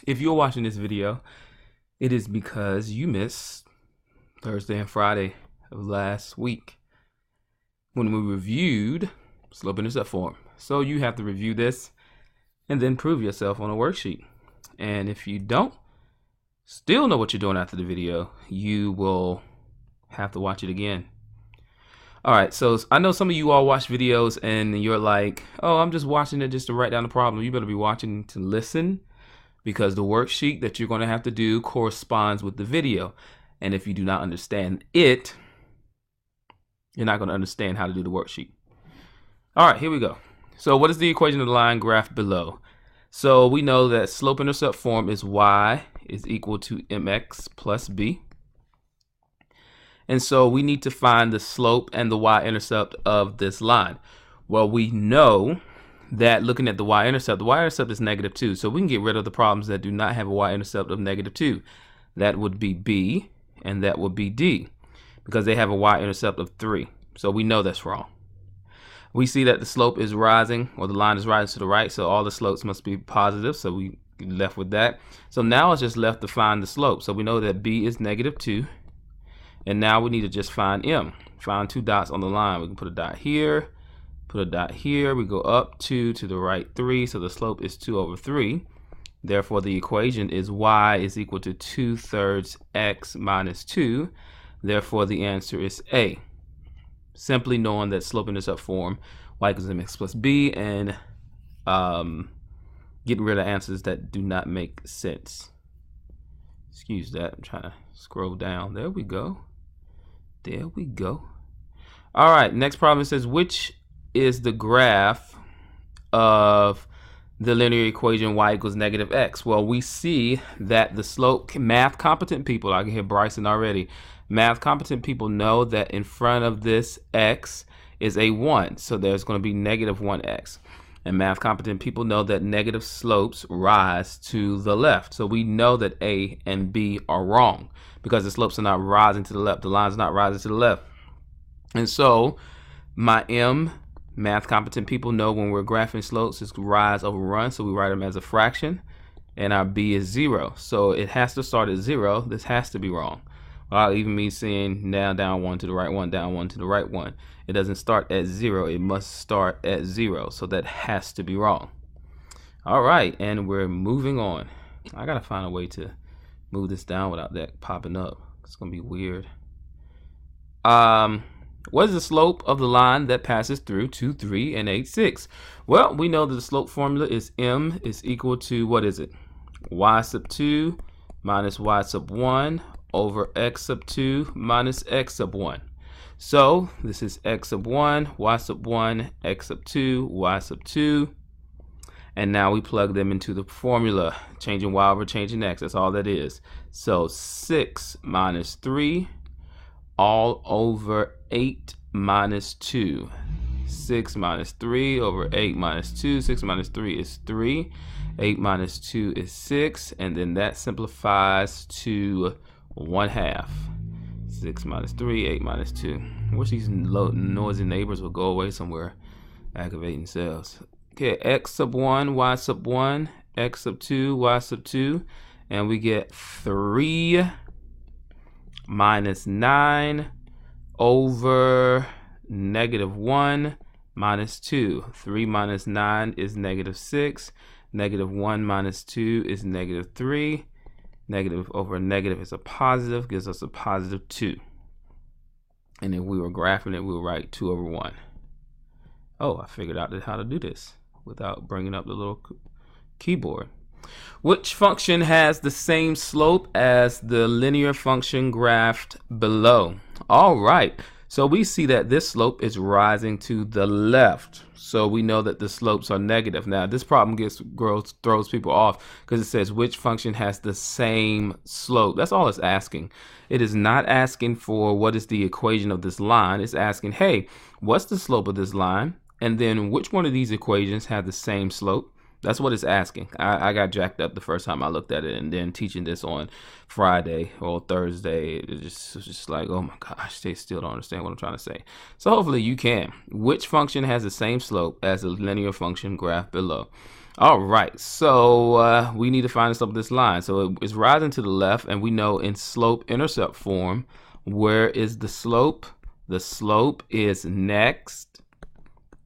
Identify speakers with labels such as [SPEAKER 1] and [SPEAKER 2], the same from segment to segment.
[SPEAKER 1] If you're watching this video, it is because you missed Thursday and Friday of last week when we reviewed slope-intercept form. So you have to review this and then prove yourself on a worksheet. And if you don't still know what you're doing after the video, you will have to watch it again. All right, so I know some of you all watch videos and you're like, oh, I'm just watching it just to write down the problem. You better be watching to listen, because the worksheet that you're going to have to do corresponds with the video. And if you do not understand it, you're not going to understand how to do the worksheet. All right, here we go. So what is the equation of the line graph below? So we know that slope-intercept form is y is equal to mx plus b. And so we need to find the slope and the y-intercept of this line. Well, we know that looking at the y-intercept is -2. So we can get rid of the problems that do not have a y-intercept of -2. That would be b and that would be d, because they have a y-intercept of 3. So we know that's wrong. We see that the slope is rising, or the line is rising to the right, so all the slopes must be positive, so we left with that. So now it's just left to find the slope. So we know that b is -2, and now we need to just find m. Find 2 dots on the line. We can put a dot here, put a dot here. We go up 2 to the right 3, so the slope is 2/3. Therefore, the equation is y is equal to 2/3 x minus 2. Therefore, the answer is A. Simply knowing that slope-intercept form, y equals mx plus b, and getting rid of answers that do not make sense. Excuse that. I'm trying to scroll down. There we go. There we go. All right, next problem says, which is the graph of the linear equation y equals -x? Well, we see that the slope, math competent people, I can hear Bryson already, math competent people know that in front of this x is a 1, so there's going to be -1x. And math competent people know that negative slopes rise to the left. So we know that A and B are wrong because the slopes are not rising to the left. The line's not rising to the left. And so my M, math competent people know when we're graphing slopes, it's rise over run. So we write them as a fraction. And our B is 0. So it has to start at 0. This has to be wrong. Well, even me saying now down 1 to the right 1, down 1 to the right 1. It doesn't start at 0. It must start at 0. So that has to be wrong. All right, and we're moving on. I gotta find a way to move this down without that popping up. It's gonna be weird. What is the slope of the line that passes through 2, 3, and 8, 6? Well, we know that the slope formula is m is equal to, what is it? Y sub 2 minus y sub 1 over x sub 2 minus x sub 1. So this is x sub 1, y sub 1, x sub 2, y sub 2. And now we plug them into the formula, changing y over changing x. That's all that is. So 6 minus 3 all over 8 minus 2. 6 minus 3 over 8 minus 2. 6 minus 3 is 3. 8 minus 2 is 6. And then that simplifies to 1/2. 6 minus 3, 8 minus 2. I wish these noisy neighbors would go away somewhere, aggravating themselves. Okay, x sub 1, y sub 1, x sub 2, y sub 2. And we get 3 minus 9 over -1 minus 2. 3 minus 9 is -6. -1 minus 2 is -3. Negative over negative is a positive, gives us a +2. And if we were graphing it, we would write 2/1. Oh, I figured out how to do this without bringing up the little keyboard. Which function has the same slope as the linear function graphed below? All right, so we see that this slope is rising to the left. So we know that the slopes are negative. Now this problem throws people off because it says which function has the same slope. That's all it's asking. It is not asking for what is the equation of this line. It's asking, hey, what's the slope of this line? And then which one of these equations have the same slope? That's what it's asking. I got jacked up the first time I looked at it, and then teaching this on Friday or Thursday, it was just like, oh my gosh, they still don't understand what I'm trying to say. So hopefully you can. Which function has the same slope as the linear function graph below? All right, so we need to find the slope of this line. So it's rising to the left, and we know in slope-intercept form, where is the slope? The slope is next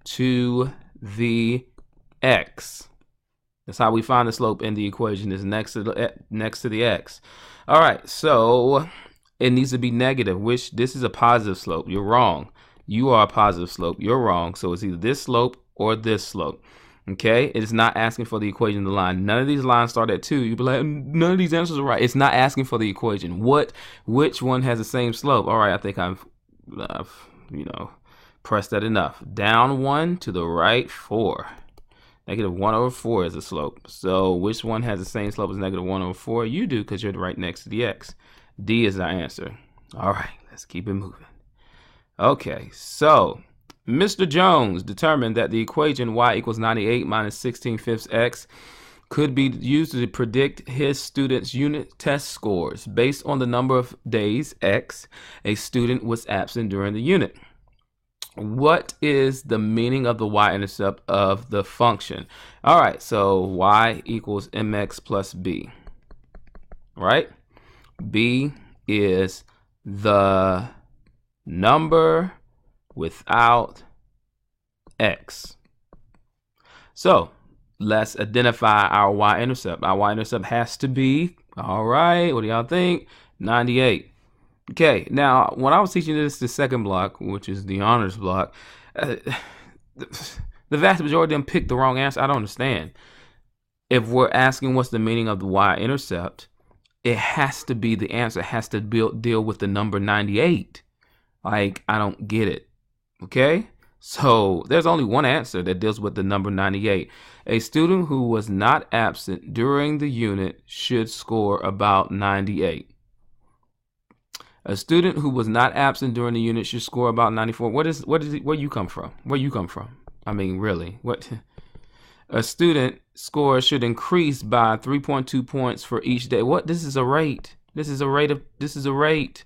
[SPEAKER 1] to the x. That's how we find the slope in the equation, is next to the x. All right, so it needs to be negative, which this is a positive slope. You're wrong. You are a positive slope. You're wrong. So it's either this slope or this slope. Okay, it is not asking for the equation of the line. None of these lines start at 2. You'd be like, none of these answers are right. It's not asking for the equation. Which one has the same slope? All right, I think I've pressed that enough. Down 1 to the right 4. Negative 1 over 4 is the slope. So which one has the same slope as negative 1 over 4? You do, because you're right next to the x. D is our answer. All right, let's keep it moving. Okay, so Mr. Jones determined that the equation y equals 98 minus 16/5 x could be used to predict his students' unit test scores based on the number of days x a student was absent during the unit. What is the meaning of the y-intercept of the function? All right, so y equals mx plus b, right? B is the number without x. So let's identify our y-intercept. Our y-intercept has to be, all right, what do y'all think? 98. Okay, now when I was teaching this, the second block, which is the honors block, the vast majority of them picked the wrong answer. I don't understand. If we're asking what's the meaning of the y-intercept, it has to be, the answer has to deal with the number 98. Like, I don't get it. Okay, so there's only one answer that deals with the number 98. A student who was not absent during the unit should score about 98. A student who was not absent during the unit should score about 94. Where you come from? Where you come from? I mean, really, what? A student score should increase by 3.2 points for each day. What? This is a rate. This is a rate.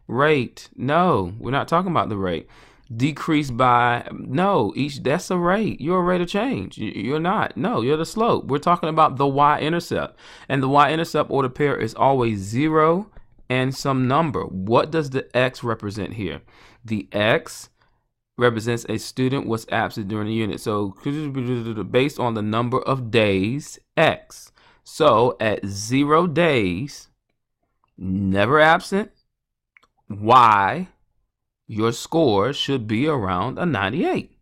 [SPEAKER 1] Rate. No, we're not talking about the rate. Decrease by, no, that's a rate. You're a rate of change. You're not. No, you're the slope. We're talking about the y-intercept. And the y-intercept order pair is always 0 and some number. What does the x represent here? The x represents a student was absent during the unit. So based on the number of days, x. So at 0 days, never absent, y, your score should be around a 98.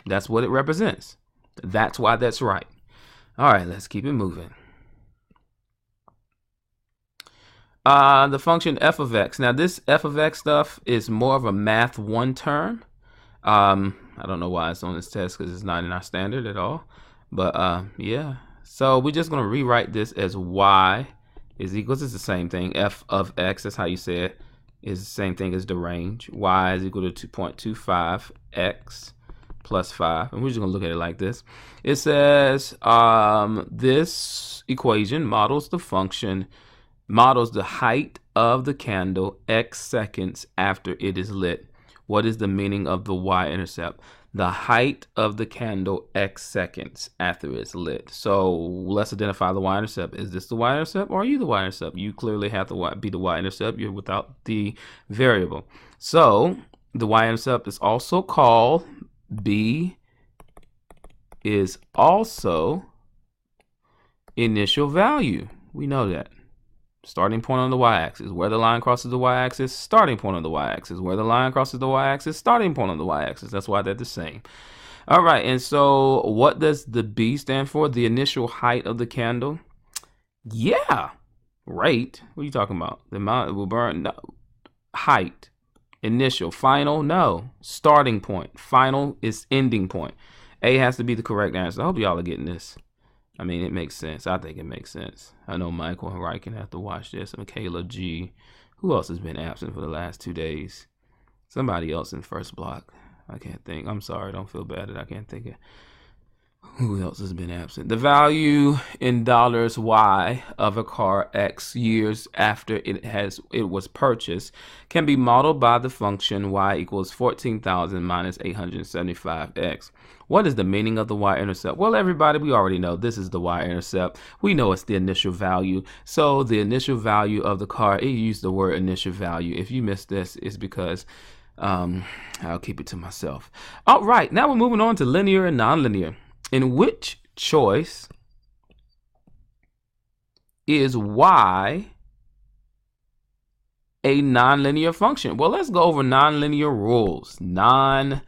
[SPEAKER 1] That's what it represents. That's why that's right. All right, let's keep it moving. The function f of x. Now this f of x stuff is more of a math 1 term. I don't know why it's on this test, because it's not in our standard at all. But yeah, so we're just going to rewrite this as y is equals, it's the same thing, f of x, that's how you say it, is the same thing as the range. Y is equal to 2.25 x plus 5. And we're just going to look at it like this. It says this equation models the function, models the height of the candle x seconds after it is lit. What is the meaning of the y-intercept? The height of the candle x seconds after it's lit. So let's identify the y-intercept. Is this the y-intercept, or are you the y-intercept? You clearly have to be the y-intercept. You're without the variable. So the y-intercept is also called, b is also initial value. We know that. Starting point on the y-axis, where the line crosses the y-axis, starting point on the y-axis, where the line crosses the y-axis, starting point on the y-axis. That's why they're the same. All right, and so what does the B stand for? The initial height of the candle? Yeah, rate. What are you talking about? The amount it will burn? No. Height. Initial. Final? No. Starting point. Final is ending point. A has to be the correct answer. I hope y'all are getting this. I mean, it makes sense. I think it makes sense. I know Michael and Riken have to watch this. And Michaela G. Who else has been absent for the last 2 days? Somebody else in first block. I can't think. I'm sorry. Don't feel bad that I can't think of. Who else has been absent? The value in dollars Y of a car X years after it was purchased can be modeled by the function Y equals 14,000 minus 875X. What is the meaning of the y-intercept? Well, everybody, we already know this is the y-intercept. We know it's the initial value. So the initial value of the car, it used the word initial value. If you missed this, it's because I'll keep it to myself. All right, now we're moving on to linear and nonlinear. In which choice is y a nonlinear function? Well, let's go over nonlinear rules. Nonlinear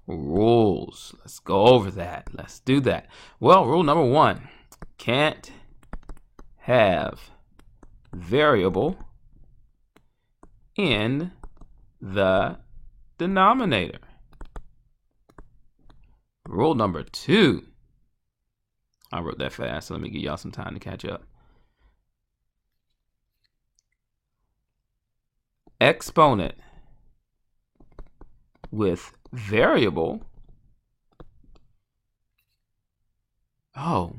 [SPEAKER 1] rules. Let's go over that. Let's do that. Well, rule number 1, can't have variable in the denominator. Rule number 2. I wrote that fast, so let me give y'all some time to catch up. Exponent with variable. Oh,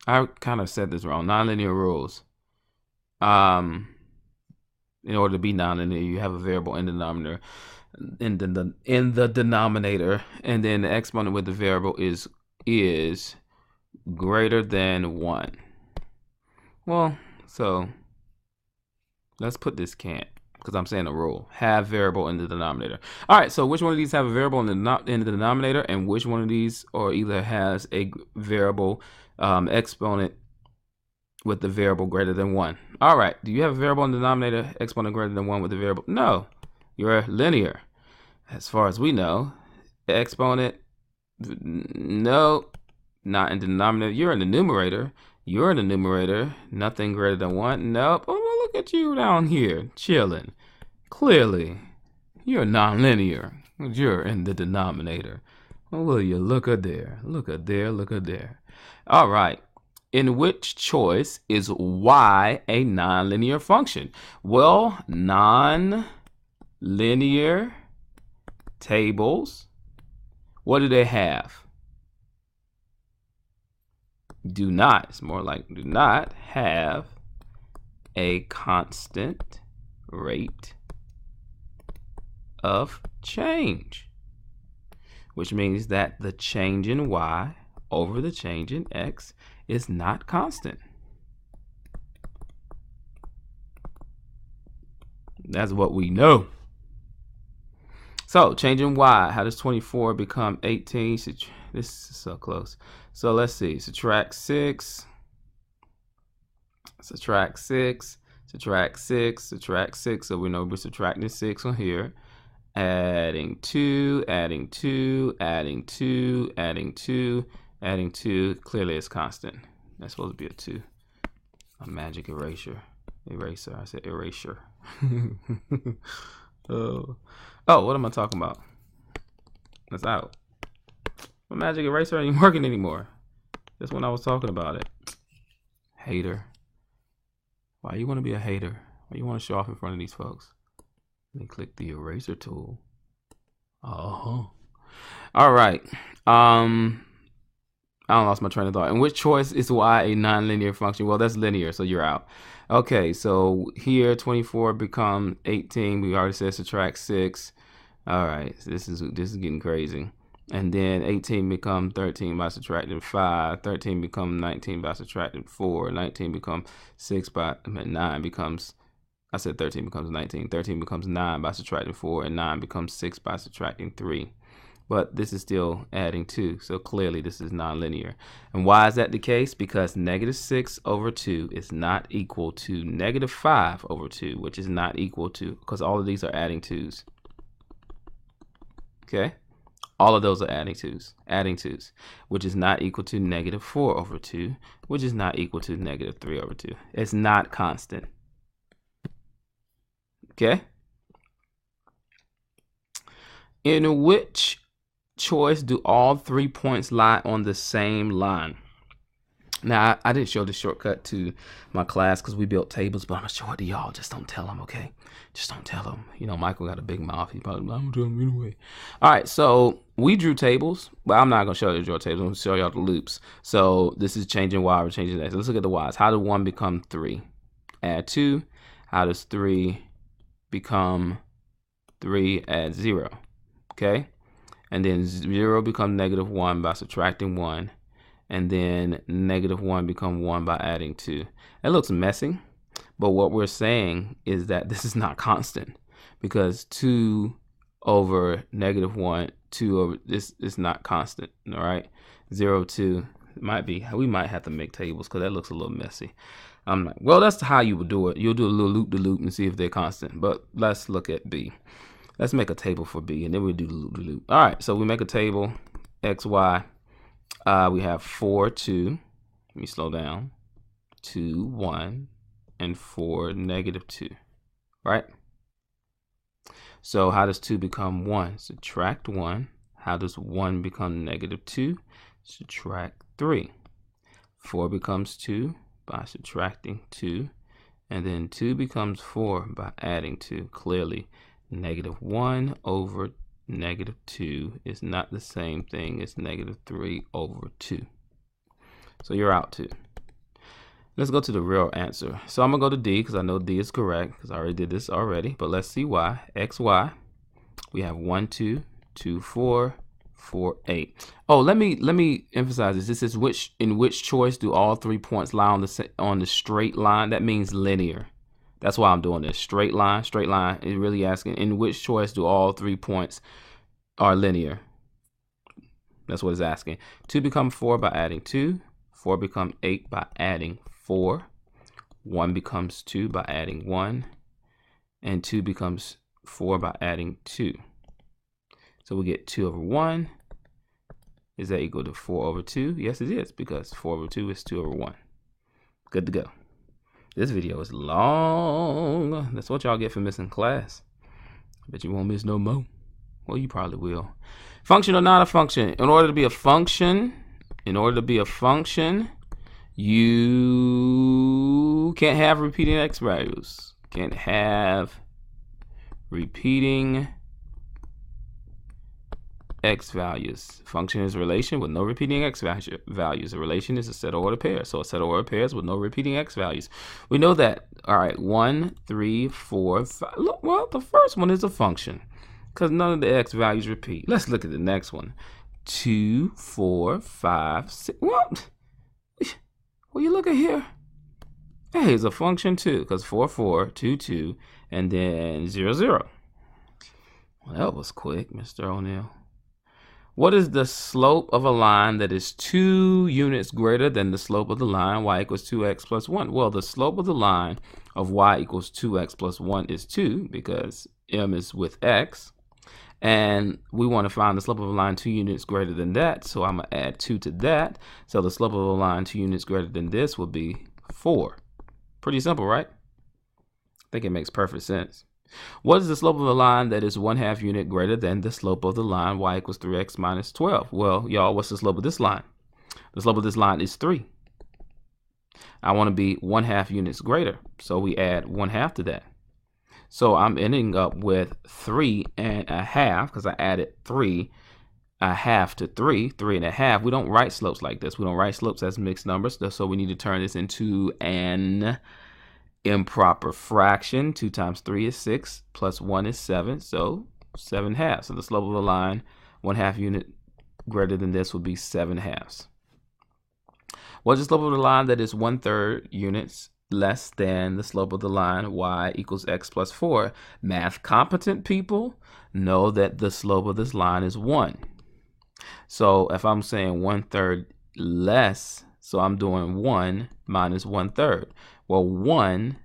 [SPEAKER 1] I kind of said this wrong. Nonlinear rules. In order to be nonlinear, you have a variable in the denominator. In the denominator, and then the exponent with the variable is greater than 1. Well, so let's put this can't, because I'm saying a rule. Have variable in the denominator. All right, so which one of these have a variable in the denominator, and which one of these or either has a variable exponent with the variable greater than 1? All right, do you have a variable in the denominator, exponent greater than 1 with the variable? No. You're linear. As far as we know, exponent, no, not in the denominator. You're in the numerator. You're in the numerator. Nothing greater than 1. Nope. Oh, look at you down here, chilling. Clearly, you're nonlinear. You're in the denominator. Oh, will you look at there? Look at there. Look at there. All right. In which choice is y a nonlinear function? Well, nonlinear tables, what do they have? Do not, it's more like do not have a constant rate of change, which means that the change in y over the change in x is not constant. That's what we know. So change in y, how does 24 become 18? This is so close. So let's see, subtract 6, subtract 6, subtract 6, subtract 6. So we know we're subtracting 6 on here. Adding 2, adding 2, adding 2, adding 2, adding 2. Clearly it's constant. That's supposed to be a 2. A magic eraser. Eraser. I said erasure. Oh, what am I talking about? That's out. My magic eraser ain't working anymore. That's when I was talking about it. Hater. Why you want to be a hater? Why you want to show off in front of these folks? Then click the eraser tool. All right. I lost my train of thought. And which choice is y a nonlinear function? Well, that's linear, so you're out. Okay, so here 24 become 18. We already said subtract 6. All right, so this is getting crazy. And then 18 become 13 by subtracting 5. 13 become 19 by subtracting 4. 19 become 6 by 9 becomes. I said 13 becomes 19. 13 becomes 9 by subtracting 4, and 9 becomes 6 by subtracting 3. But this is still adding 2, so clearly this is nonlinear. And why is that the case? Because negative 6 over 2 is not equal to negative 5 over 2, which is not equal to, because all of these are adding 2's. Okay? All of those are adding 2's, which is not equal to negative 4 over 2, which is not equal to negative 3 over 2. It's not constant. Okay? In which choice do all 3 points lie on the same line? Now, I didn't show the shortcut to my class because we built tables, but I'm going to show it to y'all. Just don't tell them, okay? Just don't tell them. You know, Michael got a big mouth. He probably, I'm going to tell him anyway. All right, so we drew tables, but I'm not going to show you the draw tables. I'm going to show y'all the loops. So this is changing y, we're changing x. So let's look at the y's. How did 1 become 3? Add 2. How does 3 become 3? Add 0. Okay? And then 0 becomes -1 by subtracting 1. And then -1 become 1 by adding 2. It looks messy, but what we're saying is that this is not constant, because 2 over -1, 2 over this is not constant. All right, 0, 2 might be. We might have to make tables because that looks a little messy. I'm like, well, that's how you would do it. You'll do a little loop to loop and see if they're constant. But let's look at B. Let's make a table for B, and then we'll do the loop to loop. All right, so we make a table x, y. We have 4, 2. Let me slow down. 2, 1, and 4, -2. Right? So how does 2 become 1? Subtract 1. How does 1 become -2? Subtract 3. 4 becomes 2 by subtracting 2. And then 2 becomes 4 by adding 2. Clearly, -1 over -2 is not the same thing as -3 over 2. So you're out 2. Let's go to the real answer. So I'm going to go to D because I know D is correct because I already did this already. But let's see Y. X, Y. We have 1, 2, 2, 4, 4, 8. Oh, let me emphasize this. This is in which choice do all 3 points lie on the straight line? That means linear. That's why I'm doing this. Straight line. Straight line is really asking in which choice do all 3 points are linear. That's what it's asking. 2 become 4 by adding 2. 4 become 8 by adding 4. 1 becomes 2 by adding 1. And 2 becomes 4 by adding 2. So we get 2 over 1. Is that equal to 4 over 2? Yes, it is, because 4 over 2 is 2 over 1. Good to go. This video is long. That's what y'all get for missing class. I bet you won't miss no more. Well, you probably will. Function or not a function? In order to be a function, you can't have repeating x values. Can't have repeating x values. Function is a relation with no repeating x values. A relation is a set of ordered pairs. So a set of ordered pairs with no repeating x values. We know that. All right, 1, 3, 4, 5. Look, well, the first one is a function because none of the x values repeat. Let's look at the next one. 2, 4, 5, 6. What? Well, you look at here. Hey, it's a function too, because 4, 4, 2, 2, and then 0, 0. Well, that was quick, Mr. O'Neill. What is the slope of a line that is 2 units greater than the slope of the line y equals 2x plus 1? Well, the slope of the line of y equals 2x plus 1 is 2 because m is with x. And we want to find the slope of a line 2 units greater than that. So I'm going to add 2 to that. So the slope of a line 2 units greater than this will be 4. Pretty simple, right? I think it makes perfect sense. What is the slope of a line that is 1/2 unit greater than the slope of the line y equals 3x minus 12? Well, y'all, what's the slope of this line? The slope of this line is 3. I want to be 1/2 units greater. So we add 1/2 to that. So I'm ending up with 3.5 because I added 3.5 to 3, 3.5. We don't write slopes like this. We don't write slopes as mixed numbers. So we need to turn this into an improper fraction. 2 times 3 is 6, plus 1 is 7. So 7/2. So the slope of a line 1/2 unit greater than this would be 7/2. What's the slope of the line that is 1/3 units less than the slope of the line y equals x plus 4? Math competent people know that the slope of this line is 1. So if I'm saying 1/3 less, so I'm doing 1 minus 1/3. Well, 1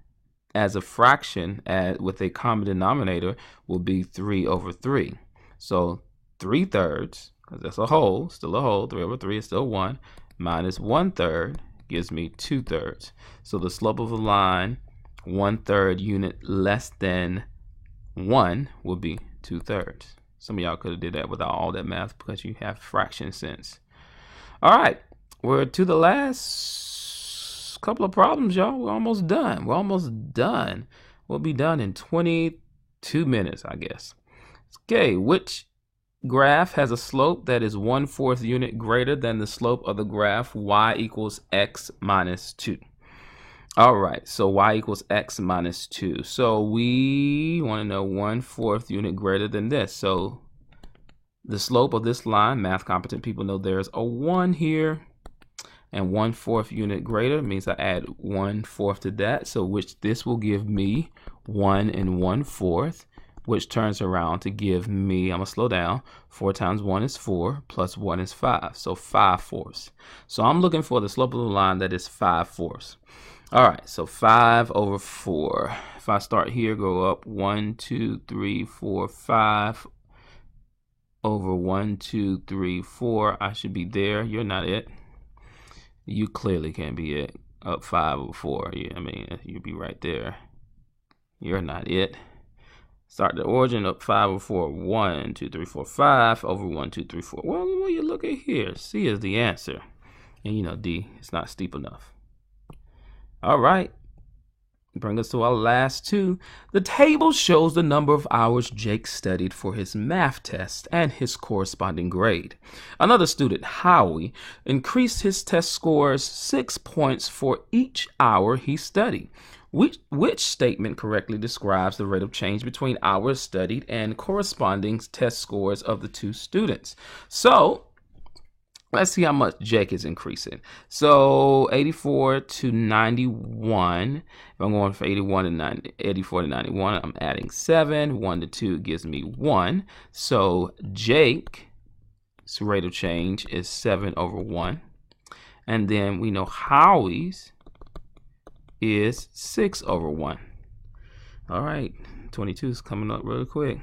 [SPEAKER 1] as a fraction with a common denominator will be 3 over 3. So 3/3, because that's a whole, still a whole, 3 over 3 is still 1, minus 1/3 gives me 2/3. So the slope of a line 1/3 unit less than 1 would be 2/3. Some of y'all could have did that without all that math because you have fraction sense. All right, we're to the last couple of problems, y'all. We're almost done. We'll be done in 22 minutes, I guess. Okay, which graph has a slope that is 1/4 unit greater than the slope of the graph y equals x minus 2. All right, so y equals x minus 2. So we want to know 1/4 unit greater than this. So the slope of this line, math competent people know there's a 1 here, and 1/4 unit greater means I add 1/4 to that, so which this will give me 1 1/4, which turns around to give me, I'm gonna slow down, 4 times 1 is 4, plus 1 is 5, so 5/4. So I'm looking for the slope of the line that is 5/4. All right, so 5/4. If I start here, go up 1, 2, 3, 4, 5 over 1, 2, 3, 4. I should be there. You're not it. You clearly can't be it. Up 5/4. Yeah, I mean, you'd be right there. You're not it. Start the origin up 5/4. 1, 2, 3, 4, 5 over 1, 2, 3, 4. Well, when you look at here, C is the answer. And you know, D, it's not steep enough. All right, bring us to our last two. The table shows the number of hours Jake studied for his math test and his corresponding grade. Another student, Howie, increased his test scores 6 points for each hour he studied. Which statement correctly describes the rate of change between hours studied and corresponding test scores of the two students? So let's see how much Jake is increasing. So 84 to 91. If I'm going from 84 to 91, I'm adding 7. 1 to 2 gives me 1. So Jake's rate of change is 7/1. And then we know Howie's is 6/1. All right, 22 is coming up really quick.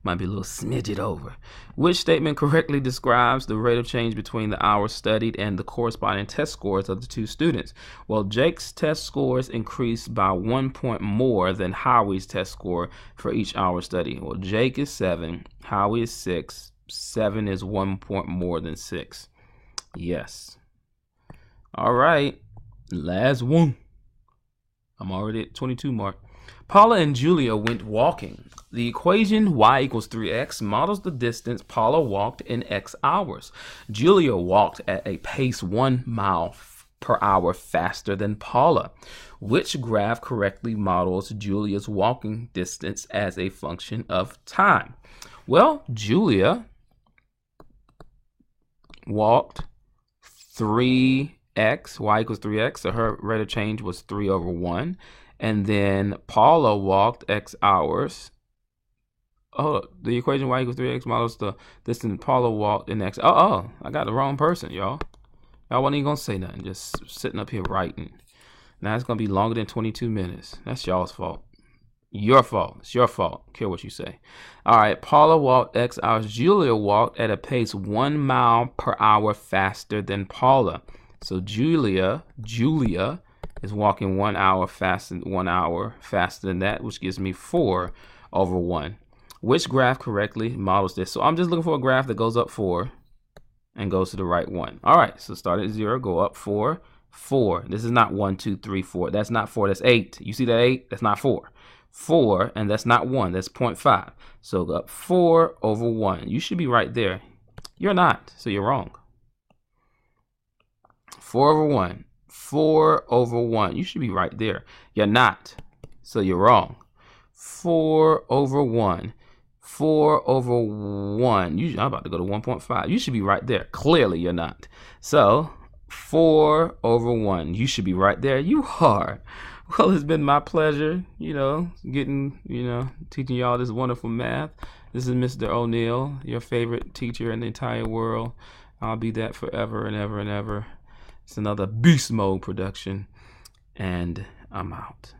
[SPEAKER 1] Might be a little smidget over. Which statement correctly describes the rate of change between the hours studied and the corresponding test scores of the two students? Well, Jake's test scores increased by 1 point more than Howie's test score for each hour studied. Well, Jake is 7, Howie is 6. 7 is 1 point more than 6. Yes. All right, last one. I'm already at 22 mark. Paula and Julia went walking. The equation y equals 3x models the distance Paula walked in x hours. Julia walked at a pace 1 mile per hour faster than Paula. Which graph correctly models Julia's walking distance as a function of time? Well, Julia walked 3x, y equals 3x, so her rate of change was 3/1. And then Paula walked x hours. Oh, the equation y equals 3x models the distance Paula walked in x. Oh, I got the wrong person, y'all. Y'all wasn't even gonna say nothing, just sitting up here writing. Now it's gonna be longer than 22 minutes. That's y'all's fault. Your fault. It's your fault. Care what you say. All right, Paula walked x hours. Julia walked at a pace 1 mile per hour faster than Paula. So Julia is walking 1 hour faster than that, which gives me 4/1. Which graph correctly models this? So I'm just looking for a graph that goes up 4 and goes to the right 1. All right, so start at 0, go up 4, 4. This is not 1, 2, 3, 4. That's not 4, that's 8. You see that 8? That's not 4. 4, and that's not 1, that's 0.5. So go up 4/1. You should be right there. You're not, so you're wrong. 4/1. 4/1. You should be right there. You're not, so you're wrong. 4/1. 4/1. I'm about to go to 1.5. You should be right there. Clearly, you're not. So 4/1. You should be right there. You are. Well, it's been my pleasure, teaching y'all this wonderful math. This is Mr. O'Neill, your favorite teacher in the entire world. I'll be that forever and ever and ever. It's another Beast Mode production, and I'm out.